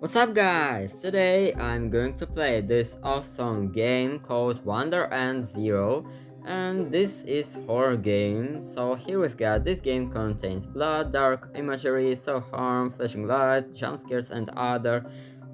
What's up guys? Today I'm going to play this awesome game called Wonder and Zero, and this is horror game. So here we've got this game contains blood, dark imagery, self-harm, flashing light, jump scares and other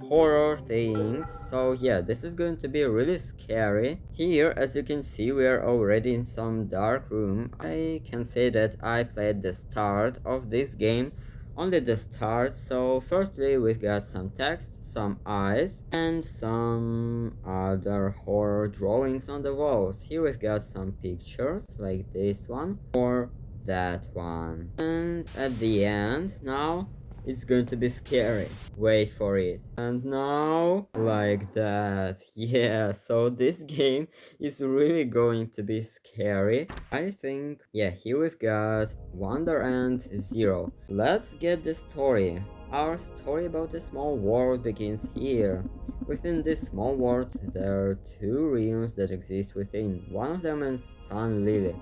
horror things. So yeah, this is going to be really scary. Here as you can see we are already in some dark room. I can say that I played the start of this game, only the start. So firstly we've got some text, some eyes and some other horror drawings on the walls. Here we've got some pictures like this one or that one, and at the end now it's going to be scary. Wait for it. And now, like that. Yeah, so this game is really going to be scary. I think, yeah, here we've got Wonder and Zero. Let's get the story. Our story about a small world begins here. Within this small world, there are two realms that exist within. One of them is Sun Lily.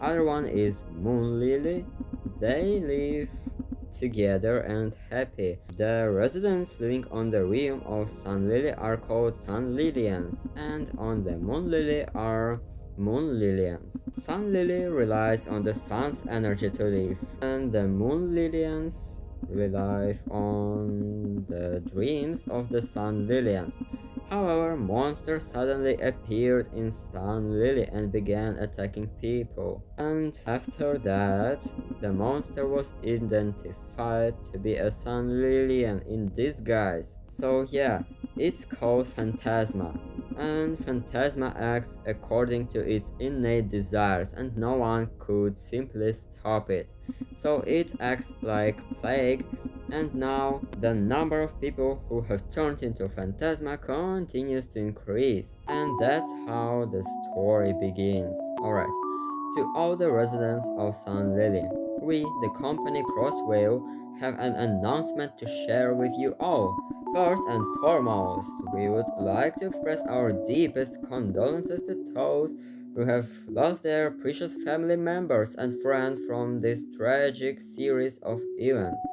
Other one is Moon Lily. They live together and happy. The residents living on the realm of Sun Lily are called Sun Lilians, and on the Moon Lily are Moon Lilians. Sun Lily relies on the sun's energy to live, and the Moon Lilians rely on the dreams of the Sun Lilians. However, monsters suddenly appeared in Sun Lily and began attacking people. And after that, the monster was identified to be a Sun Lilian in disguise. So yeah, it's called Phantasma. And Phantasma acts according to its innate desires and no one could simply stop it. So it acts like plague, and now the number of people who have turned into Phantasma continues to increase. And that's how the story begins. Alright, to all the residents of Sun Lily, we, the company Crosswell, have an announcement to share with you all. First and foremost, we would like to express our deepest condolences to those who have lost their precious family members and friends from this tragic series of events.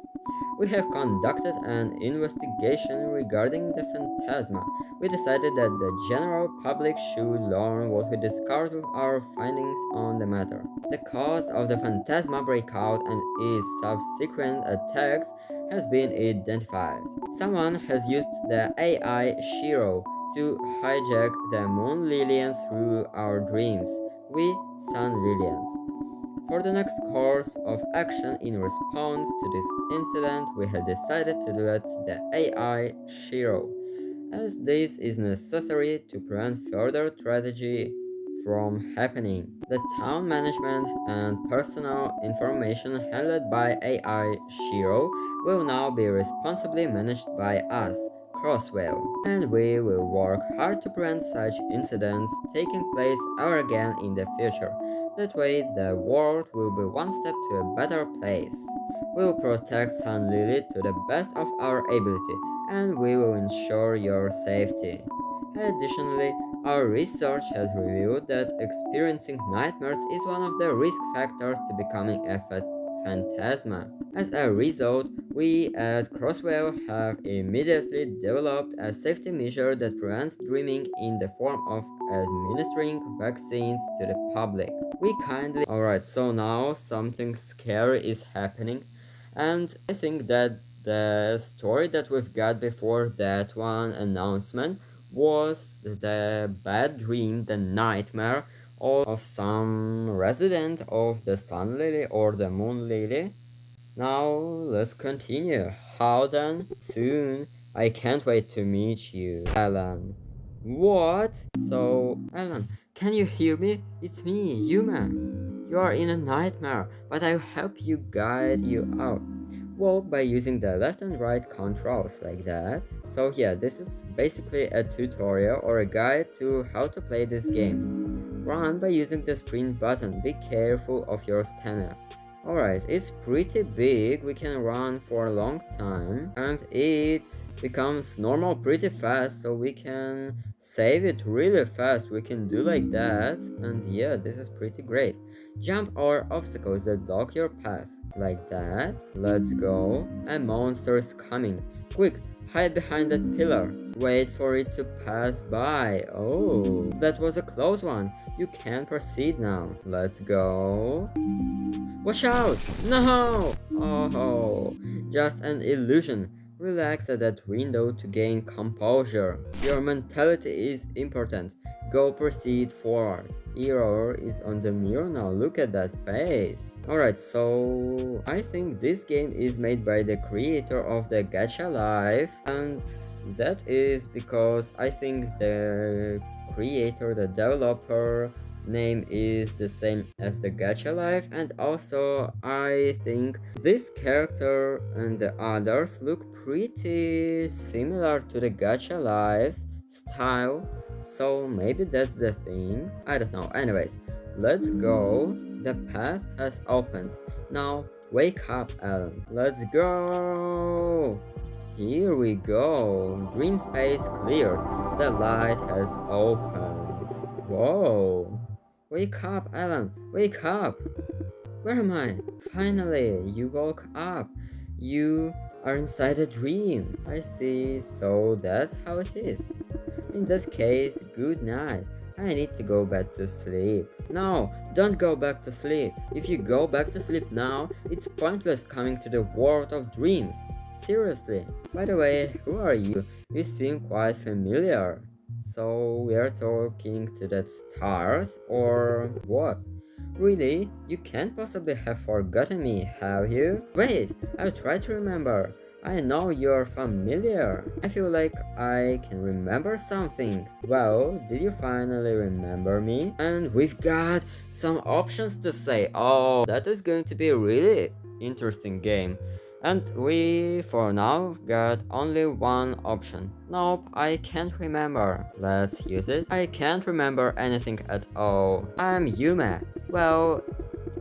We have conducted an investigation regarding the Phantasma. We decided that the general public should learn what we discovered with our findings on the matter. The cause of the Phantasma breakout and its subsequent attacks has been identified. Someone has used the AI Shiro to hijack the Moon Lilians through our dreams. We Sun Lilians. For the next course of action in response to this incident, we have decided to let the AI Shiro, as this is necessary to prevent further tragedy from happening. The town management and personal information handled by AI Shiro will now be responsibly managed by us, Crosswell, and we will work hard to prevent such incidents taking place ever again in the future. That way, the world will be one step to a better place. We will protect Sun Lily to the best of our ability, and we will ensure your safety. Additionally, our research has revealed that experiencing nightmares is one of the risk factors to becoming a phantasma. As a result, we at Crosswell have immediately developed a safety measure that prevents dreaming in the form of administering vaccines to the public. We kindly... Alright, so now something scary is happening, and I think that the story that we've got before that one announcement was the bad dream, the nightmare of some resident of the Sun Lily or the Moon Lily. Now let's continue. How then? Soon. I can't wait to meet you, Alan. What? So, Alan, can you hear me? It's me, human. You are in a nightmare, but I'll help you guide you out. Well, by using the left and right controls like that. So yeah, this is basically a tutorial or a guide to how to play this game. Run by using the sprint button. Be careful of your stamina. Alright, it's pretty big, we can run for a long time, and it becomes normal pretty fast, so we can save it really fast. We can do like that, and yeah, this is pretty great. Jump over obstacles that block your path, like that. Let's go. A monster is coming. Quick, Hide behind that pillar. Wait for it to pass by. Oh, that was a close one. You can proceed now. Let's go. Watch out! No! Oh, just an illusion. Relax at that window to gain composure. Your mentality is important. Go proceed forward. Error is on the mirror now. Look at that face. Alright, so I think this game is made by the creator of the Gacha Life, and that is because I think the creator, the developer name is the same as the Gacha Life, and also I think this character and the others look pretty similar to the Gacha Life's style, so maybe that's the thing. I don't know. Anyways, let's go. The path has opened. Now wake up, Alan. Let's go. Here we go. Dream space cleared. The light has opened. Whoa. Wake up, Alan. Wake up. Where am I? Finally, you woke up. You are inside a dream. I see. So that's how it is. In that case, good night. I need to go back to sleep. No, don't go back to sleep. If you go back to sleep now, it's pointless coming to the world of dreams. Seriously. By the way, who are you? You seem quite familiar. So we are talking to the stars or what? Really? You can't possibly have forgotten me, have you? Wait, I'll try to remember. I know you're familiar. I feel like I can remember something. Well, did you finally remember me? And we've got some options to say. Oh, that is going to be a really interesting game. And we, for now, got only one option. Nope, I can't remember. Let's use it. I can't remember anything at all. I'm Yume. Well,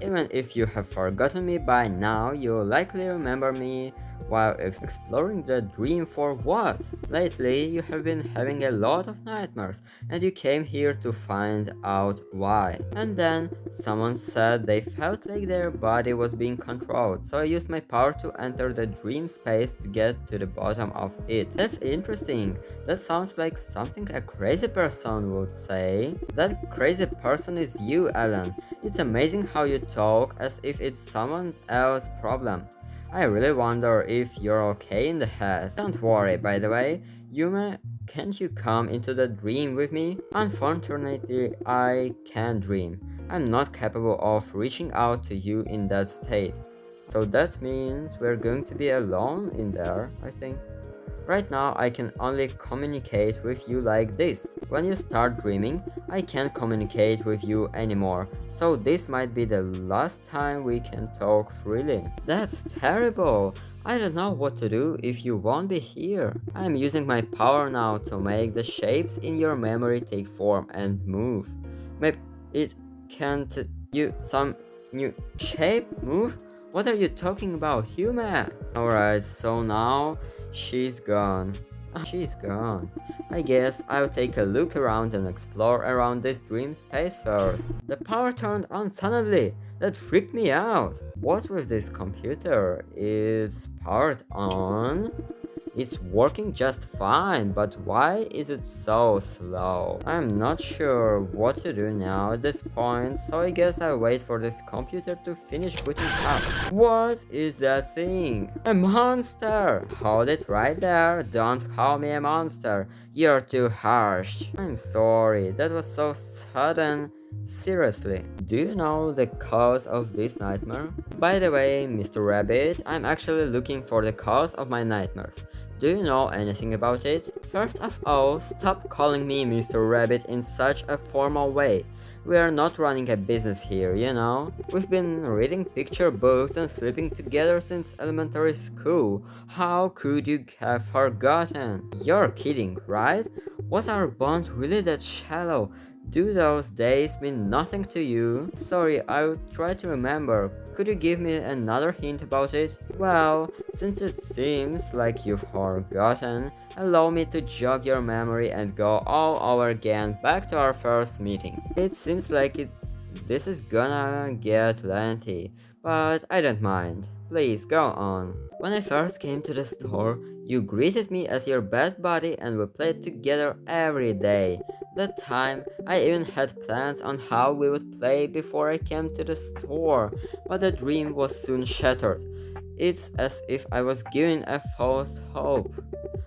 even if you have forgotten me by now, you'll likely remember me while exploring the dream for what? Lately, you have been having a lot of nightmares, and you came here to find out why. And then, someone said they felt like their body was being controlled, so I used my power to enter the dream space to get to the bottom of it. That's interesting. That sounds like something a crazy person would say. That crazy person is you, Alan. It's amazing how you talk as if it's someone else's problem. I really wonder if you're okay in the head. Don't worry, by the way. Yume, can't you come into the dream with me? Unfortunately, I can't dream. I'm not capable of reaching out to you in that state. So that means we're going to be alone in there, I think. Right now, I can only communicate with you like this. When you start dreaming, I can't communicate with you anymore, so this might be the last time we can talk freely. That's terrible! I don't know what to do if you won't be here. I'm using my power now to make the shapes in your memory take form and move. Maybe it can't you some new shape move? What are you talking about, human? Alright, so now she's gone. She's gone. I guess I'll take a look around and explore around this dream space first. The power turned on suddenly. That freaked me out. What's with this computer? It's powered on? It's working just fine, but why is it so slow? I'm not sure what to do now at this point, so I guess I'll wait for this computer to finish booting up. What is that thing? A monster! Hold it right there. Don't call me a monster. You're too harsh. I'm sorry, that was so sudden. Seriously, do you know the cause of this nightmare? By the way, Mr. Rabbit, I'm actually looking for the cause of my nightmares. Do you know anything about it? First of all, stop calling me Mr. Rabbit in such a formal way. We are not running a business here, you know? We've been reading picture books and sleeping together since elementary school. How could you have forgotten? You're kidding, right? Was our bond really that shallow? Do those days mean nothing to you? Sorry, I'll try to remember. Could you give me another hint about it? Well, since it seems like you've forgotten, allow me to jog your memory and go all over again back to our first meeting. It seems like this is gonna get lengthy, but I don't mind. Please go on. When I first came to the store, You greeted me as your best buddy and we played together every day. That time, I even had plans on how we would play before I came to the store, but the dream was soon shattered. It's as if I was given a false hope.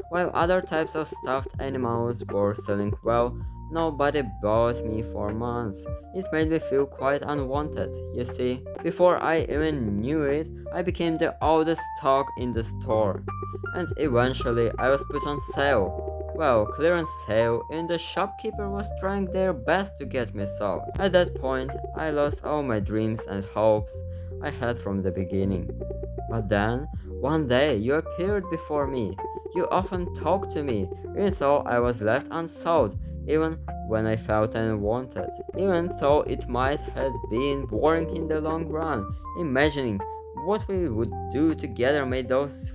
While other types of stuffed animals were selling well, nobody bought me for months. It made me feel quite unwanted, you see. Before I even knew it, I became the oldest dog in the store. And eventually, I was put on sale. Well, clearance sale, and the shopkeeper was trying their best to get me sold. At that point, I lost all my dreams and hopes I had from the beginning. But then, one day, you appeared before me. You often talked to me, even though I was left unsold, even when I felt unwanted. Even though it might have been boring in the long run, imagining what we would do together made those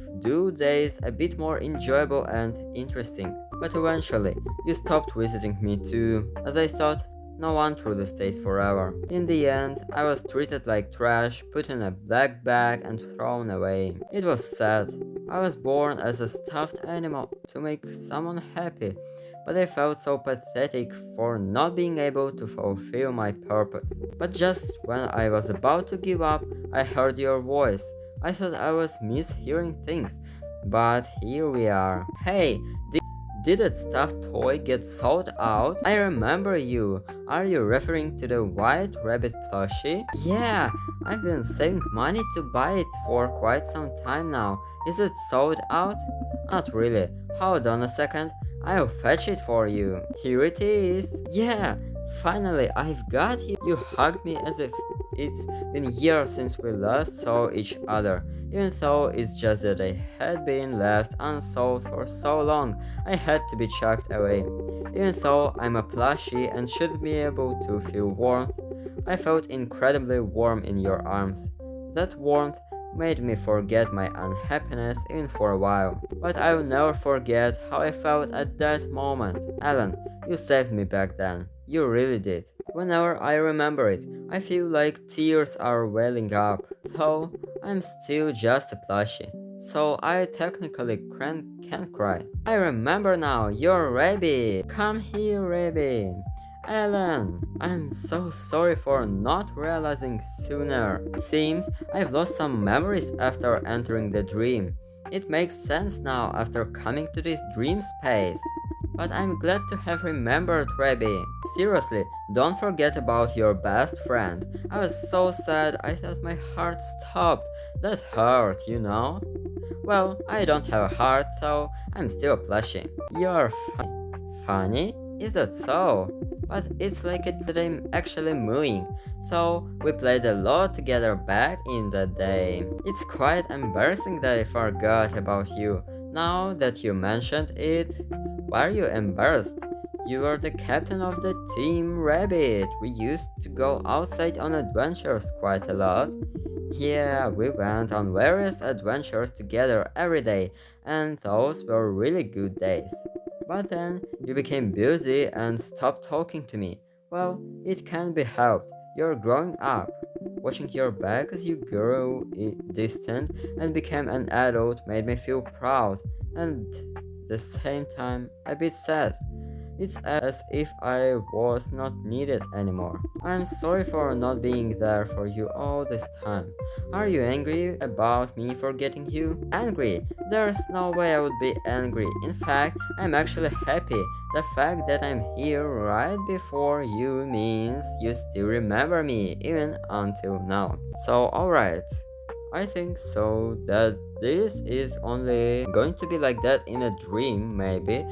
days a bit more enjoyable and interesting. But eventually, you stopped visiting me too, as I thought no one truly stays forever. In the end, I was treated like trash, put in a black bag, and thrown away. It was sad. I was born as a stuffed animal to make someone happy, but I felt so pathetic for not being able to fulfill my purpose. But just when I was about to give up, I heard your voice. I thought I was mishearing things, but here we are. Hey, did that stuffed toy get sold out? I remember you. Are you referring to the white rabbit plushie? Yeah, I've been saving money to buy it for quite some time now. Is it sold out? Not really. Hold on a second. I'll fetch it for you. Here it is. Yeah, finally, I've got you. You hugged me as if it's been years since we last saw each other. Even though it's just that I had been left unsold for so long, I had to be chucked away. Even though I'm a plushie and should be able to feel warmth, I felt incredibly warm in your arms. That warmth made me forget my unhappiness even for a while. But I will never forget how I felt at that moment. Alan, you saved me back then. You really did. Whenever I remember it, I feel like tears are welling up. Though I'm still just a plushie, so I technically can't cry. I remember now, you're Rabby. Come here, Rabby. Alan, I'm so sorry for not realizing sooner. It seems I've lost some memories after entering the dream. It makes sense now after coming to this dream space. But I'm glad to have remembered, Rabby. Seriously, don't forget about your best friend. I was so sad I thought my heart stopped. That hurt, you know? Well, I don't have a heart, so I'm still a plushie. You're funny? Is that so? But it's like that I'm actually moving. So we played a lot together back in the day. It's quite embarrassing that I forgot about you. Now that you mentioned it, why are you embarrassed? You are the captain of the Team Rabbit. We used to go outside on adventures quite a lot. Yeah, we went on various adventures together every day, and those were really good days. But then you became busy and stopped talking to me. Well, it can't be helped. You're growing up. Watching your back as you grew distant and became an adult made me feel proud and at the same time a bit sad. It's as if I was not needed anymore. I'm sorry for not being there for you all this time. Are you angry about me forgetting you? Angry? There's no way I would be angry. In fact, I'm actually happy. The fact that I'm here right before you means you still remember me, even until now. So, alright. I think so that this is only going to be like that in a dream, maybe.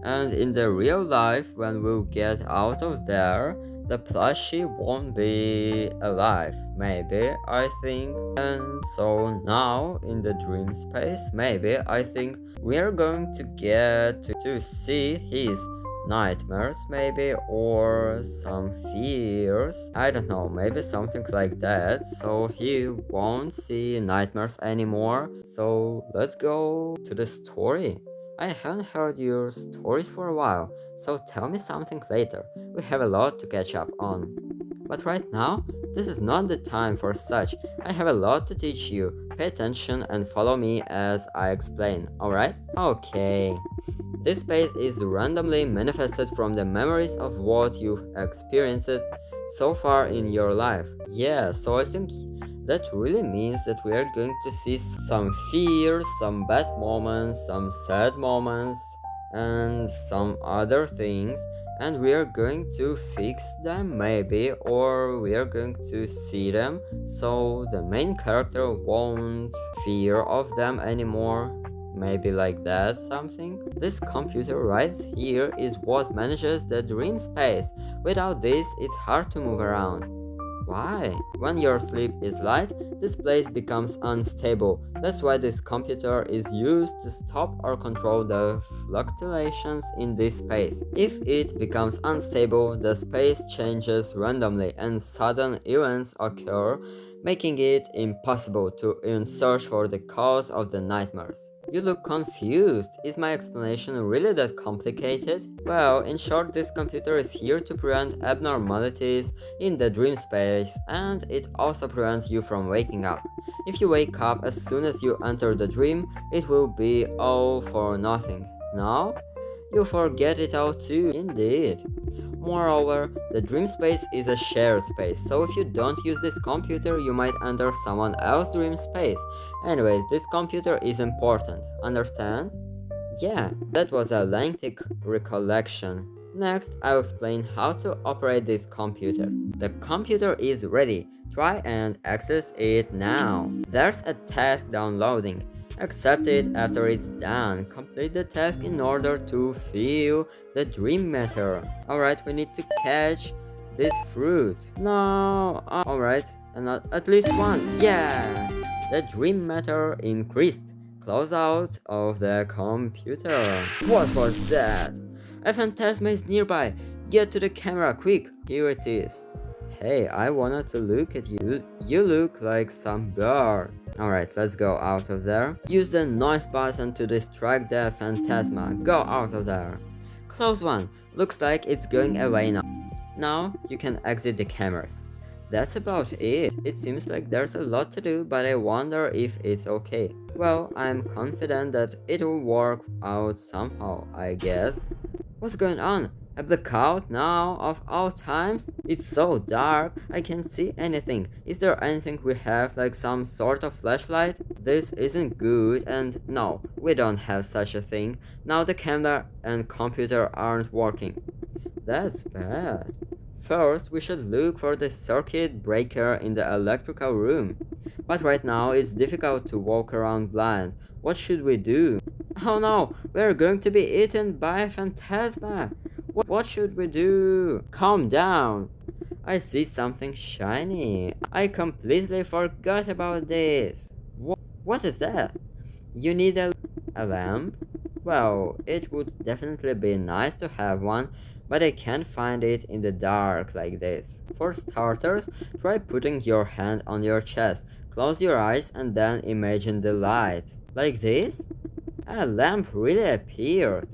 And in the real life, when we'll get out of there, the plushie won't be alive, maybe, I think. And so now, in the dream space, maybe, I think we're going to get to see his nightmares, maybe, or some fears. I don't know, maybe something like that. So he won't see nightmares anymore. So let's go to the story. I haven't heard your stories for a while, so tell me something later. We have a lot to catch up on. But right now, This is not the time for such. I have a lot to teach you. Pay attention and follow me as I explain, alright? Okay. This space is randomly manifested from the memories of what you've experienced so far in your life. Yeah, so I think that really means that we are going to see some fears, some bad moments, some sad moments, and some other things, and we are going to fix them maybe, or we are going to see them so the main character won't fear of them anymore. Maybe like that something. This computer right here is what manages the dream space. Without this, it's hard to move around. Why? When your sleep is light, this place becomes unstable. That's why this computer is used to stop or control the fluctuations in this space. If it becomes unstable, the space changes randomly and sudden events occur, making it impossible to even search for the cause of the nightmares. You look confused. Is my explanation really that complicated? Well, in short, this computer is here to prevent abnormalities in the dream space, and it also prevents you from waking up. If you wake up as soon as you enter the dream, it will be all for nothing. Now, you forget it all too, indeed. Moreover, the dream space is a shared space, so if you don't use this computer, you might enter someone else's dream space. Anyways, this computer is important, understand? Yeah, that was a lengthy recollection. Next, I'll explain how to operate this computer. The computer is ready. Try and access it now. There's a task downloading. Accept it after it's done. Complete the task in order to feel the dream matter. Alright, we need to catch this fruit. No, alright, and at least one. Yeah, the dream matter increased. Close out of the computer. What was that? A phantasma is nearby. Get to the camera, quick. Here it is. Hey, I wanted to look at you. You look like some bird. Alright, let's go out of there. Use the noise button to distract the phantasma. Go out of there. Close one. Looks like it's going away now. Now you can exit the cameras. That's about it. It seems like there's a lot to do, but I wonder if it's okay. Well, I'm confident that it will work out somehow, I guess. What's going on? A blackout now of all times? It's so dark, I can't see anything. Is there anything we have, like some sort of flashlight? This isn't good, and no, we don't have such a thing. Now the camera and computer aren't working. That's bad. First, we should look for the circuit breaker in the electrical room. But right now, it's difficult to walk around blind. What should we do? Oh no, we're going to be eaten by a phantasma. What should we do? Calm down. I see something shiny. I completely forgot about this. What is that? You need a lamp? Well, it would definitely be nice to have one, but I can't find it in the dark like this. For starters, try putting your hand on your chest. Close your eyes and then imagine the light. Like this? A lamp really appeared.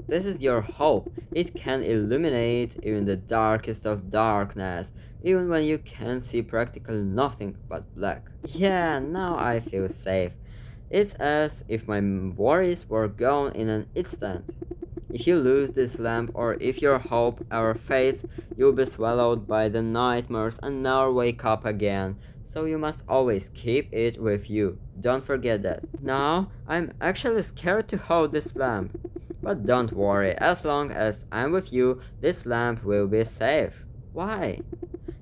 This is your hope. It can illuminate even the darkest of darkness, even when you can see practically nothing but black. Yeah, now I feel safe. It's as if my worries were gone in an instant. If you lose this lamp, or if your hope ever fades, you'll be swallowed by the nightmares and never wake up again. So you must always keep it with you. Don't forget that. Now, I'm actually scared to hold this lamp. But don't worry, as long as I'm with you, this lamp will be safe. Why?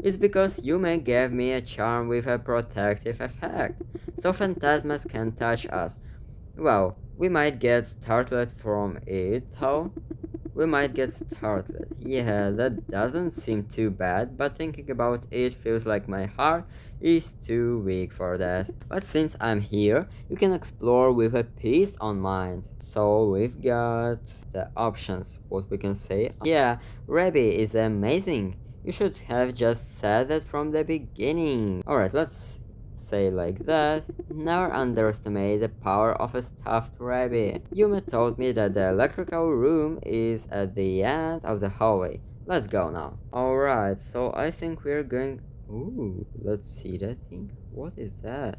It's because you may give me a charm with a protective effect, so phantasmas can touch us. Well, we might get startled from it, though. We might get startled. Yeah, that doesn't seem too bad, but thinking about it feels like my heart is too weak for that. But since I'm here, you can explore with a peace on mind. So we've got the options, what we can say. Yeah, Rebby is amazing. You should have just said that from the beginning. Alright, let's say like that. Never underestimate the power of a stuffed rabbit. Yuma told me that the electrical room is at the end of the hallway. Let's go now. Alright, so I think we're going... Ooh, let's see that thing. What is that?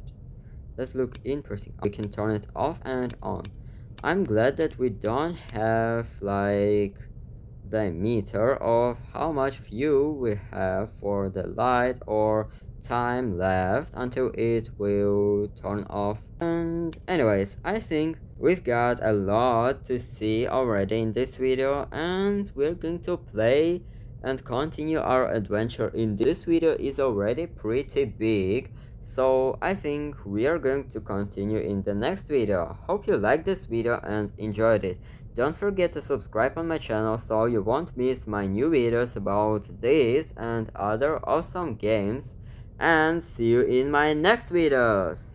That look interesting. We can turn it off and on. I'm glad that we don't have like the meter of how much fuel we have for the light or time left until it will turn off. And anyways, I think we've got a lot to see already in this video, and we're going to play and continue our adventure in this video is already pretty big, so I think we are going to continue in the next video. Hope you liked this video and enjoyed it. Don't forget to subscribe on my channel so you won't miss my new videos about this and other awesome games, and see you in my next videos!